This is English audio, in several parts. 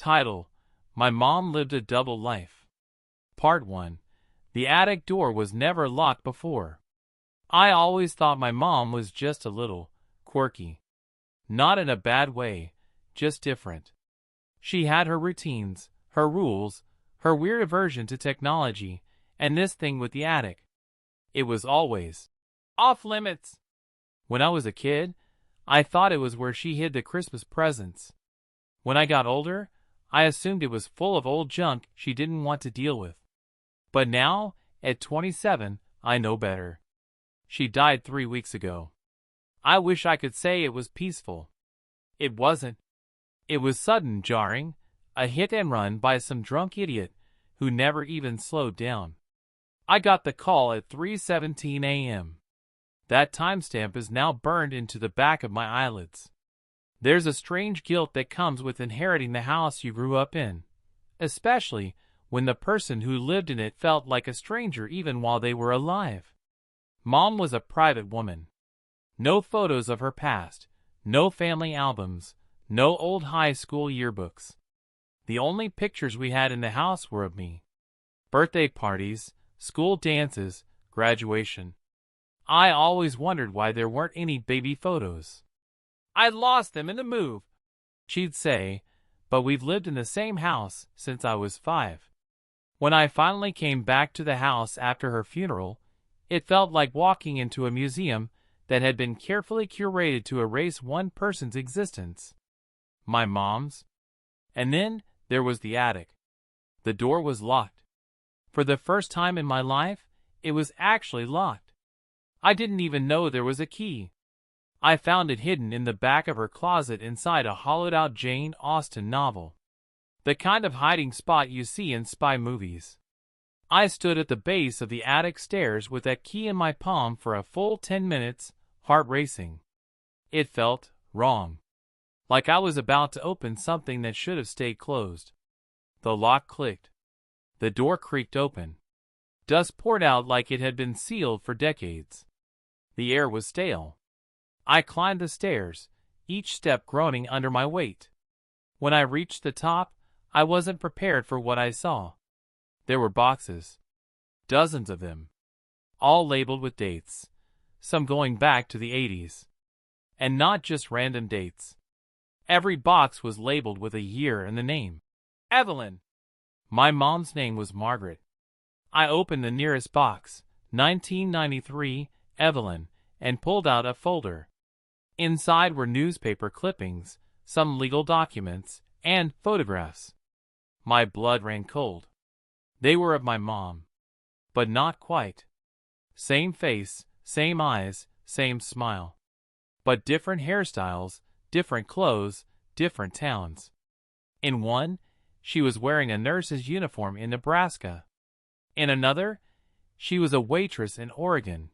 Title: My Mom Lived a Double Life. Part 1. The attic door was never locked before. I always thought my mom was just a little quirky. Not in a bad way, just different. She had her routines, her rules, her weird aversion to technology, and this thing with the attic. It was always off limits. When I was a kid, I thought it was where she hid the Christmas presents. When I got older, I assumed it was full of old junk she didn't want to deal with. But now, at 27, I know better. She died 3 weeks ago. I wish I could say it was peaceful. It wasn't. It was sudden, jarring, a hit and run by some drunk idiot who never even slowed down. I got the call at 3:17 a.m. That timestamp is now burned into the back of my eyelids. There's a strange guilt that comes with inheriting the house you grew up in, especially when the person who lived in it felt like a stranger even while they were alive. Mom was a private woman. No photos of her past, no family albums, no old high school yearbooks. The only pictures we had in the house were of me. Birthday parties, school dances, graduation. I always wondered why there weren't any baby photos. "I lost them in the move," she'd say, but we've lived in the same house since I was 5. When I finally came back to the house after her funeral, it felt like walking into a museum that had been carefully curated to erase one person's existence. My mom's. And then there was the attic. The door was locked. For the first time in my life, it was actually locked. I didn't even know there was a key. I found it hidden in the back of her closet inside a hollowed-out Jane Austen novel. The kind of hiding spot you see in spy movies. I stood at the base of the attic stairs with that key in my palm for a full 10 minutes, heart racing. It felt wrong. Like I was about to open something that should have stayed closed. The lock clicked. The door creaked open. Dust poured out like it had been sealed for decades. The air was stale. I climbed the stairs, each step groaning under my weight. When I reached the top, I wasn't prepared for what I saw. There were boxes. Dozens of them. All labeled with dates. Some going back to the 80s. And not just random dates. Every box was labeled with a year and the name. Evelyn. My mom's name was Margaret. I opened the nearest box, 1993, Evelyn, and pulled out a folder. Inside were newspaper clippings, some legal documents, and photographs. My blood ran cold. They were of my mom. But not quite. Same face, same eyes, same smile. But different hairstyles, different clothes, different towns. In one, she was wearing a nurse's uniform in Nebraska. In another, she was a waitress in Oregon.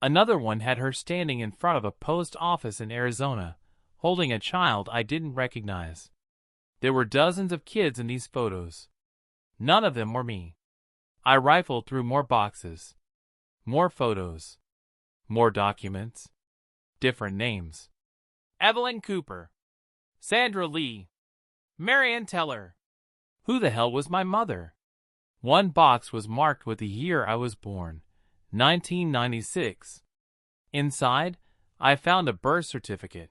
Another one had her standing in front of a post office in Arizona, holding a child I didn't recognize. There were dozens of kids in these photos. None of them were me. I rifled through more boxes. More photos. More documents. Different names. Evelyn Cooper. Sandra Lee. Marian Teller. Who the hell was my mother? One box was marked with the year I was born, 1996. Inside, I found a birth certificate.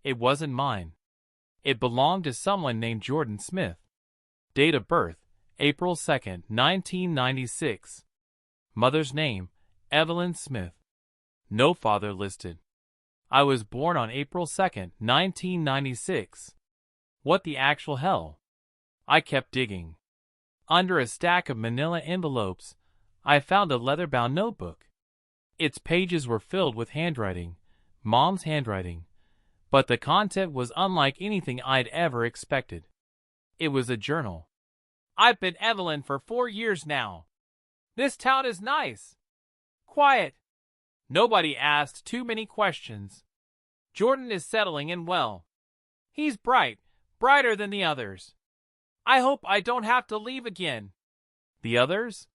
It wasn't mine. It belonged to someone named Jordan Smith. Date of birth, April 2nd, 1996. Mother's name, Evelyn Smith. No father listed. I was born on April 2nd, 1996. What the actual hell? I kept digging. Under a stack of manila envelopes, I found a leather-bound notebook. Its pages were filled with handwriting, Mom's handwriting, but the content was unlike anything I'd ever expected. It was a journal. "I've been Evelyn for 4 years now. This town is nice. Quiet. Nobody asked too many questions. Jordan is settling in well. He's bright, brighter than the others. I hope I don't have to leave again." The others?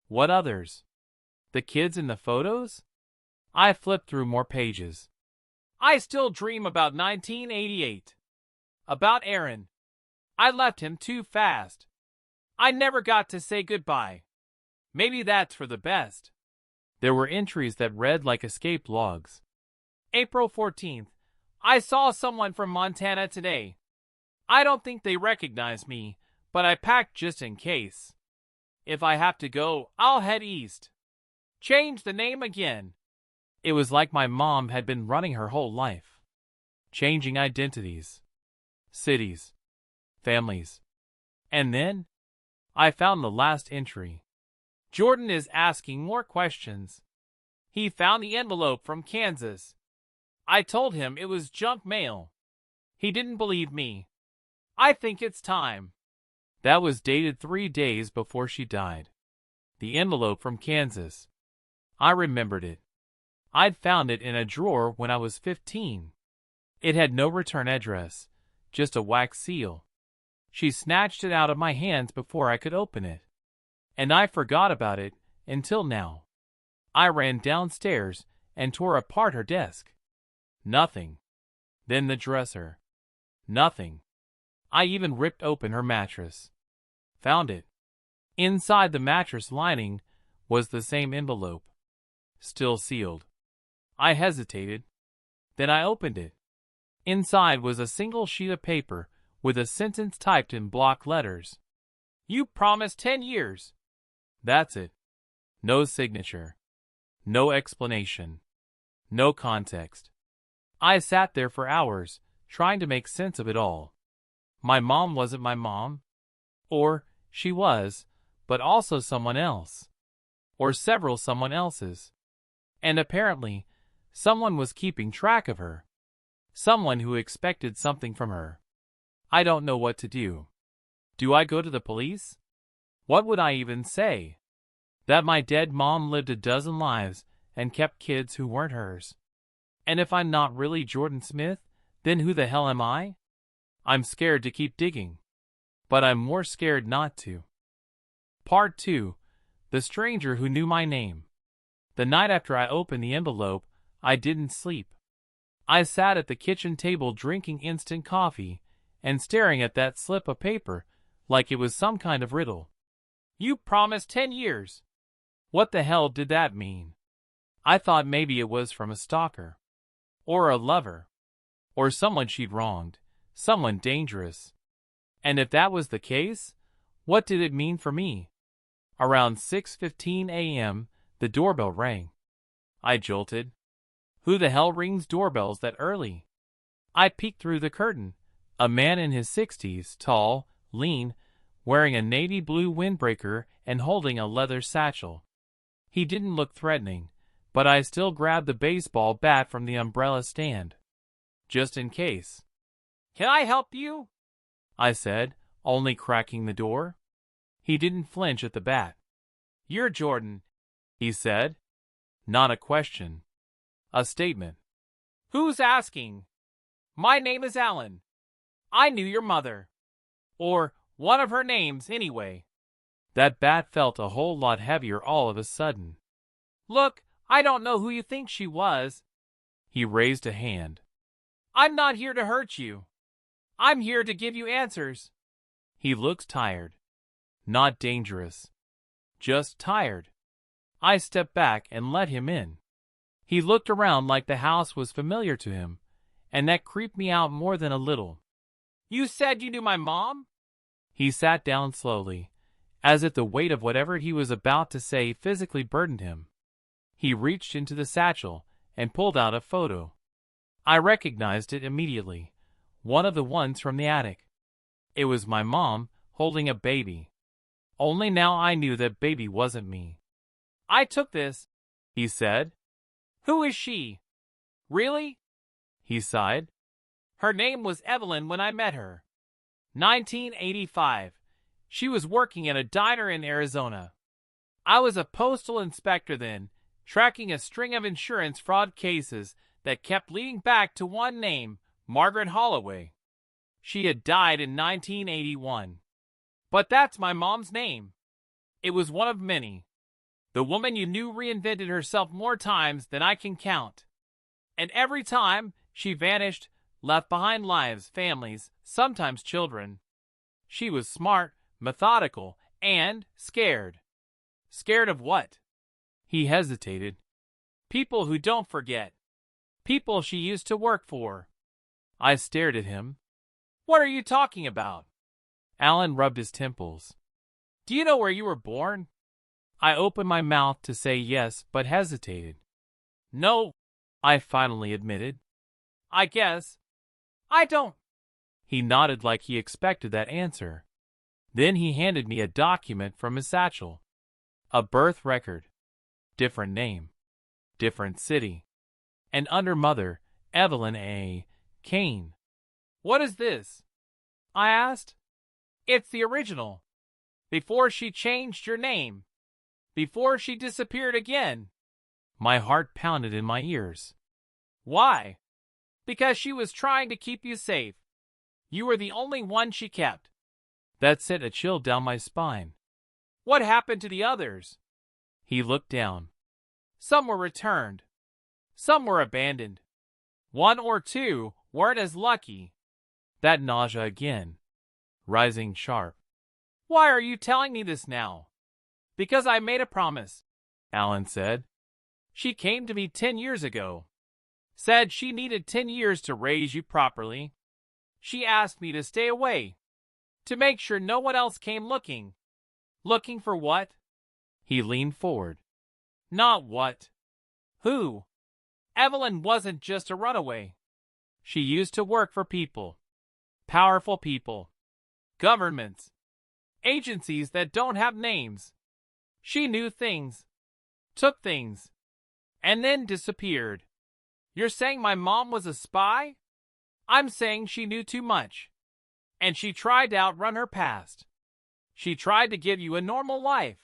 What others? The kids in the photos? I flipped through more pages. "I still dream about 1988. About Aaron. I left him too fast. I never got to say goodbye. Maybe that's for the best. There were entries that read like escaped logs. April 14th. I saw someone from Montana today. I don't think they recognize me, but I packed just in case. If I have to go, I'll head east. Change the name again. It was like my mom had been running her whole life. Changing identities, cities, families. And then I found the last entry. Jordan is asking more questions. He found the envelope from Kansas. I told him it was junk mail. He didn't believe me. I think it's time. That was dated 3 days before she died. The envelope from Kansas. I remembered it. I'd found it in a drawer when I was 15. It had no return address, just a wax seal. She snatched it out of my hands before I could open it. And I forgot about it until now. I ran downstairs and tore apart her desk. Nothing. Then the dresser. Nothing. I even ripped open her mattress. Found it. Inside the mattress lining was the same envelope. Still sealed. I hesitated. Then I opened it. Inside was a single sheet of paper with a sentence typed in block letters. You promised 10 years. That's it. No signature. No explanation. No context. I sat there for hours, trying to make sense of it all. My mom wasn't my mom. Or she was, but also someone else. Or several someone else's. And apparently, someone was keeping track of her. Someone who expected something from her. I don't know what to do. Do I go to the police? What would I even say? That my dead mom lived a dozen lives and kept kids who weren't hers. And if I'm not really Jordan Smith, then who the hell am I? I'm scared to keep digging. But I'm more scared not to. Part 2. The Stranger Who Knew My Name. The night after I opened the envelope, I didn't sleep. I sat at the kitchen table drinking instant coffee and staring at that slip of paper like it was some kind of riddle. You promised 10 years. What the hell did that mean? I thought maybe it was from a stalker. Or a lover. Or someone she'd wronged. Someone dangerous. And if that was the case, what did it mean for me? Around 6:15 a.m., the doorbell rang. I jolted. Who the hell rings doorbells that early? I peeked through the curtain. A man in his 60s, tall, lean, wearing a navy blue windbreaker and holding a leather satchel. He didn't look threatening, but I still grabbed the baseball bat from the umbrella stand. Just in case. Can I help you? I said, only cracking the door. He didn't flinch at the bat. You're Jordan, he said. Not a question. A statement. Who's asking? My name is Alan. I knew your mother. Or one of her names, anyway. That bat felt a whole lot heavier all of a sudden. Look, I don't know who you think she was. He raised a hand. I'm not here to hurt you. I'm here to give you answers. He looked tired. Not dangerous. Just tired. I stepped back and let him in. He looked around like the house was familiar to him, and that creeped me out more than a little. You said you knew my mom? He sat down slowly, as if the weight of whatever he was about to say physically burdened him. He reached into the satchel and pulled out a photo. I recognized it immediately, one of the ones from the attic. It was my mom holding a baby. Only now I knew that baby wasn't me. I took this, he said. Who is she? Really? He sighed. Her name was Evelyn when I met her. 1985. She was working at a diner in Arizona. I was a postal inspector then, tracking a string of insurance fraud cases that kept leading back to one name, Margaret Holloway. She had died in 1981. But that's my mom's name. It was one of many. The woman you knew reinvented herself more times than I can count. And every time, she vanished, left behind lives, families, sometimes children. She was smart, methodical, and scared. Scared of what? He hesitated. People who don't forget. People she used to work for. I stared at him. What are you talking about? Alan rubbed his temples. Do you know where you were born? I opened my mouth to say yes, but hesitated. No, I finally admitted. I guess. I don't. He nodded like he expected that answer. Then he handed me a document from his satchel. A birth record. Different name. Different city. And under mother, Evelyn A. Kane. What is this? I asked. It's the original. Before she changed your name. Before she disappeared again. My heart pounded in my ears. Why? Because she was trying to keep you safe. You were the only one she kept. That sent a chill down my spine. What happened to the others? He looked down. Some were returned. Some were abandoned. One or two weren't as lucky. That nausea again, rising sharp. Why are you telling me this now? Because I made a promise, Alan said. She came to me 10 years ago. Said she needed 10 years to raise you properly. She asked me to stay away. To make sure no one else came looking. Looking for what? He leaned forward. Not what. Who? Evelyn wasn't just a runaway. She used to work for people. Powerful people. Governments. Agencies that don't have names. She knew things. Took things. And then disappeared. You're saying my mom was a spy? I'm saying she knew too much. And she tried to outrun her past. She tried to give you a normal life.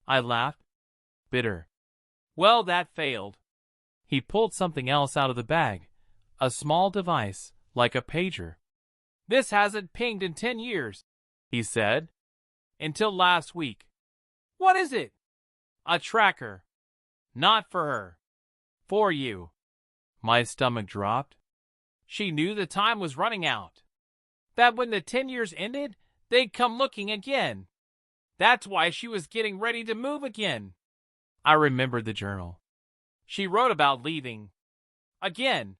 I laughed. Bitter. Well, that failed. He pulled something else out of the bag. A small device, like a pager. This hasn't pinged in 10 years, he said. Until last week. What is it? A tracker. Not for her. For you. My stomach dropped. She knew the time was running out. That when the 10 years ended, they'd come looking again. That's why she was getting ready to move again. I remembered the journal. She wrote about leaving. Again.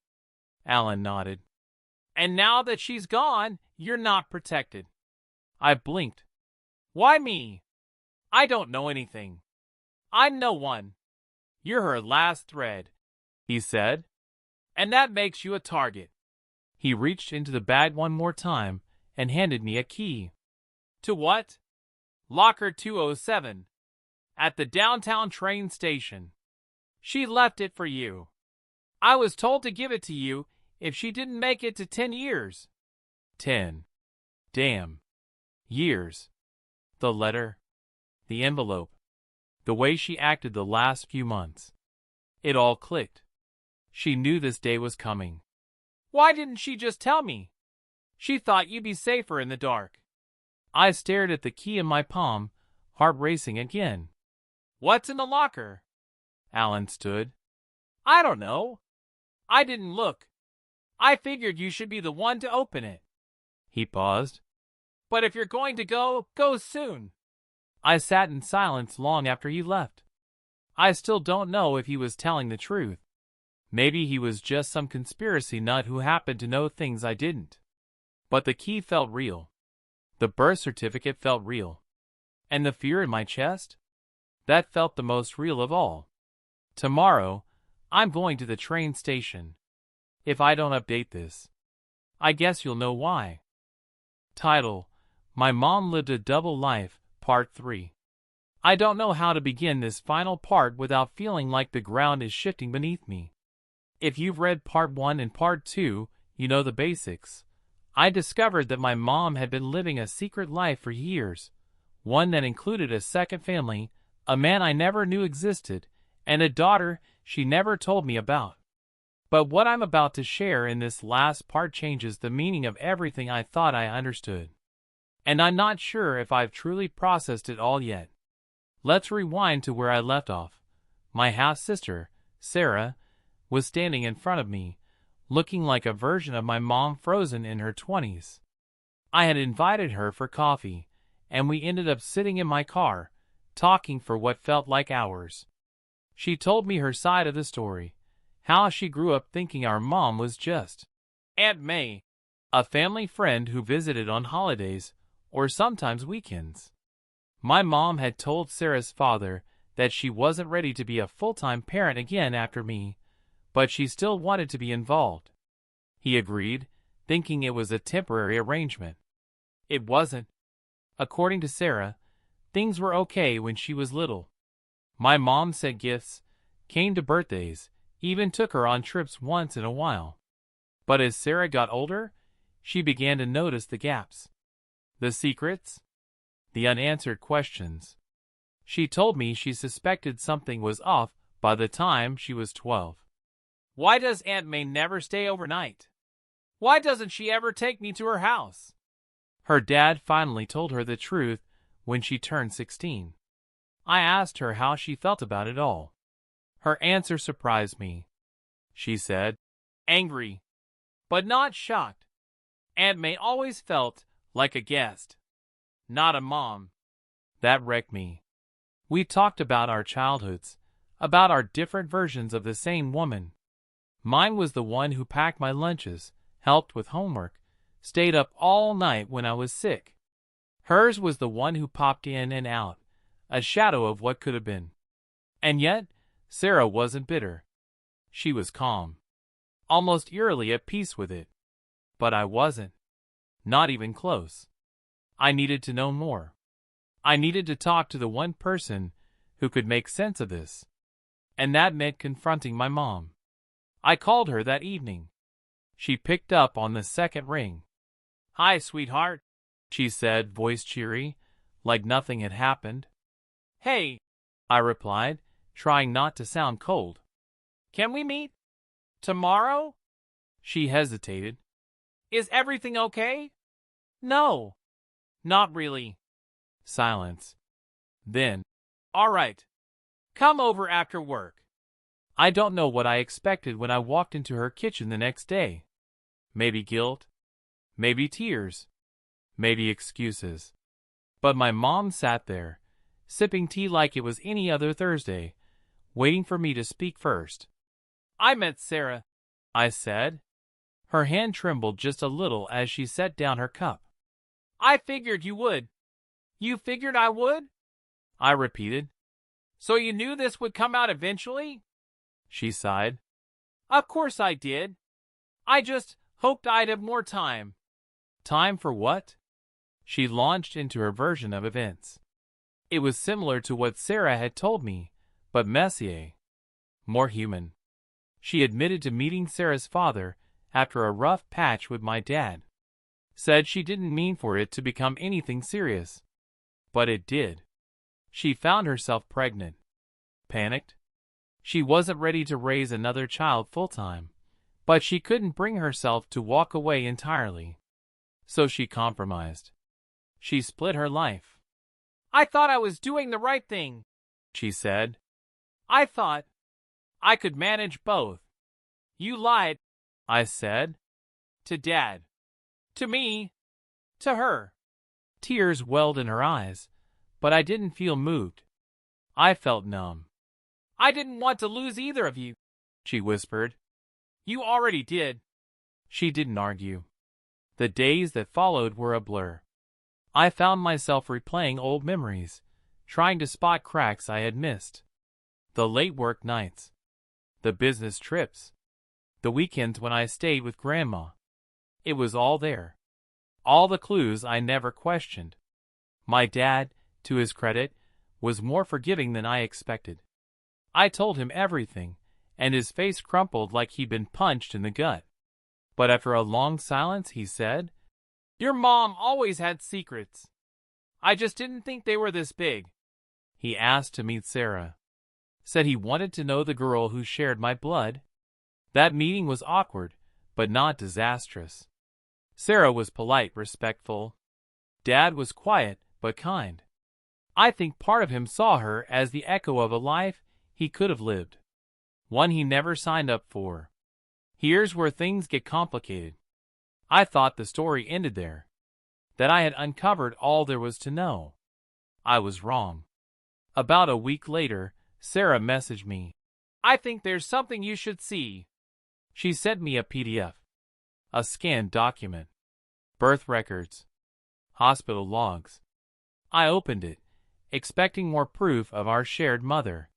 Alan nodded. And now that she's gone, you're not protected. I blinked. Why me? I don't know anything. I'm no one. You're her last thread, he said. And that makes you a target. He reached into the bag one more time and handed me a key. To what? Locker 207. At the downtown train station. She left it for you. I was told to give it to you if she didn't make it to 10 years. 10. Damn. Years. The letter. The envelope. The way she acted the last few months. It all clicked. She knew this day was coming. Why didn't she just tell me? She thought you'd be safer in the dark. I stared at the key in my palm, heart racing again. What's in the locker? Alan stood. I don't know. I didn't look. I figured you should be the one to open it. He paused. But if you're going to go, go soon. I sat in silence long after he left. I still don't know if he was telling the truth. Maybe he was just some conspiracy nut who happened to know things I didn't. But the key felt real. The birth certificate felt real. And the fear in my chest? That felt the most real of all. Tomorrow, I'm going to the train station. If I don't update this, I guess you'll know why. Title: My Mom Lived a Double Life, Part 3. I don't know how to begin this final part without feeling like the ground is shifting beneath me. If you've read Part 1 and Part 2, you know the basics. I discovered that my mom had been living a secret life for years, one that included a second family, a man I never knew existed, and a daughter she never told me about. But what I'm about to share in this last part changes the meaning of everything I thought I understood. And I'm not sure if I've truly processed it all yet. Let's rewind to where I left off. My half-sister, Sarah, was standing in front of me, looking like a version of my mom frozen in her 20s. I had invited her for coffee, and we ended up sitting in my car, talking for what felt like hours. She told me her side of the story, how she grew up thinking our mom was just Aunt May, a family friend who visited on holidays or sometimes weekends. My mom had told Sarah's father that she wasn't ready to be a full-time parent again after me, but she still wanted to be involved. He agreed, thinking it was a temporary arrangement. It wasn't. According to Sarah, things were okay when she was little. My mom sent gifts, came to birthdays, even took her on trips once in a while. But as Sarah got older, she began to notice the gaps. The secrets? The unanswered questions. She told me she suspected something was off by the time she was 12. Why does Aunt May never stay overnight? Why doesn't she ever take me to her house? Her dad finally told her the truth when she turned 16. I asked her how she felt about it all. Her answer surprised me. She said, angry, but not shocked. Aunt May always felt like a guest, not a mom. That wrecked me. We talked about our childhoods, about our different versions of the same woman. Mine was the one who packed my lunches, helped with homework, stayed up all night when I was sick. Hers was the one who popped in and out, a shadow of what could have been. And yet, Sarah wasn't bitter. She was calm, almost eerily at peace with it. But I wasn't. Not even close. I needed to know more. I needed to talk to the one person who could make sense of this. And that meant confronting my mom. I called her that evening. She picked up on the second ring. Hi, sweetheart, she said, voice cheery, like nothing had happened. Hey, I replied, trying not to sound cold. Can we meet? Tomorrow? She hesitated. Is everything okay? No, not really. Silence. Then, all right. Come over after work. I don't know what I expected when I walked into her kitchen the next day. Maybe guilt, maybe tears, maybe excuses. But my mom sat there, sipping tea like it was any other Thursday, waiting for me to speak first. I met Sarah, I said. Her hand trembled just a little as she set down her cup. I figured you would. You figured I would? I repeated. So you knew this would come out eventually? She sighed. Of course I did. I just hoped I'd have more time. Time for what? She launched into her version of events. It was similar to what Sarah had told me, but messier. More human. She admitted to meeting Sarah's father after a rough patch with my dad. Said she didn't mean for it to become anything serious. But it did. She found herself pregnant. Panicked. She wasn't ready to raise another child full-time, but she couldn't bring herself to walk away entirely. So she compromised. She split her life. I thought I was doing the right thing, she said. I thought I could manage both. You lied, I said. To Dad. To me. To her. Tears welled in her eyes, but I didn't feel moved. I felt numb. I didn't want to lose either of you, she whispered. You already did. She didn't argue. The days that followed were a blur. I found myself replaying old memories, trying to spot cracks I had missed. The late work nights. The business trips. The weekends when I stayed with Grandma. It was all there. All the clues I never questioned. My dad, to his credit, was more forgiving than I expected. I told him everything, and his face crumpled like he'd been punched in the gut. But after a long silence, he said, Your mom always had secrets. I just didn't think they were this big. He asked to meet Sarah. Said he wanted to know the girl who shared my blood. That meeting was awkward, but not disastrous. Sarah was polite, respectful. Dad was quiet, but kind. I think part of him saw her as the echo of a life he could have lived. One he never signed up for. Here's where things get complicated. I thought the story ended there. that I had uncovered all there was to know. I was wrong. About a week later, Sarah messaged me. "I think there's something you should see." She sent me a PDF, a scanned document, birth records, hospital logs. I opened it, expecting more proof of our shared mother.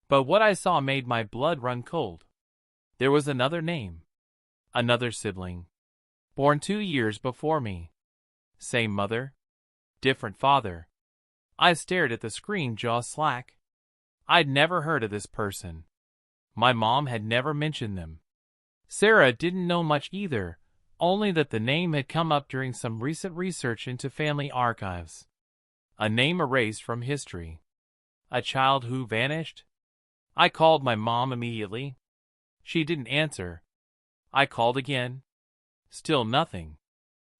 But what I saw made my blood run cold. There was another name, another sibling, born 2 years before me. Same mother, different father. I stared at the screen, jaw slack. I'd never heard of this person. My mom had never mentioned them. Sarah didn't know much either, only that the name had come up during some recent research into family archives. A name erased from history. A child who vanished? I called my mom immediately. She didn't answer. I called again. Still nothing.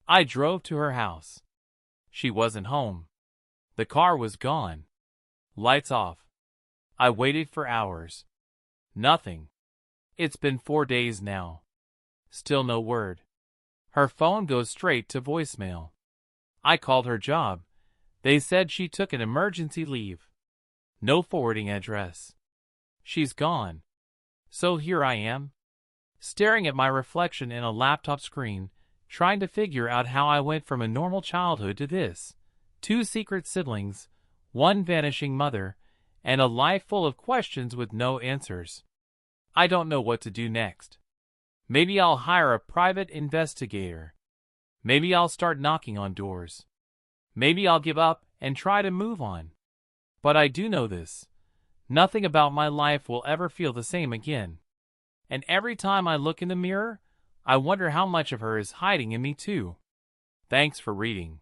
I drove to her house. She wasn't home. The car was gone. Lights off. I waited for hours. Nothing. It's been 4 days now. Still no word. Her phone goes straight to voicemail. I called her job. They said she took an emergency leave. No forwarding address. She's gone. So here I am, staring at my reflection in a laptop screen, trying to figure out how I went from a normal childhood to this. 2 secret siblings, 1 vanishing mother, and a life full of questions with no answers. I don't know what to do next. Maybe I'll hire a private investigator. Maybe I'll start knocking on doors. Maybe I'll give up and try to move on. But I do know this. Nothing about my life will ever feel the same again. And every time I look in the mirror, I wonder how much of her is hiding in me too. Thanks for reading.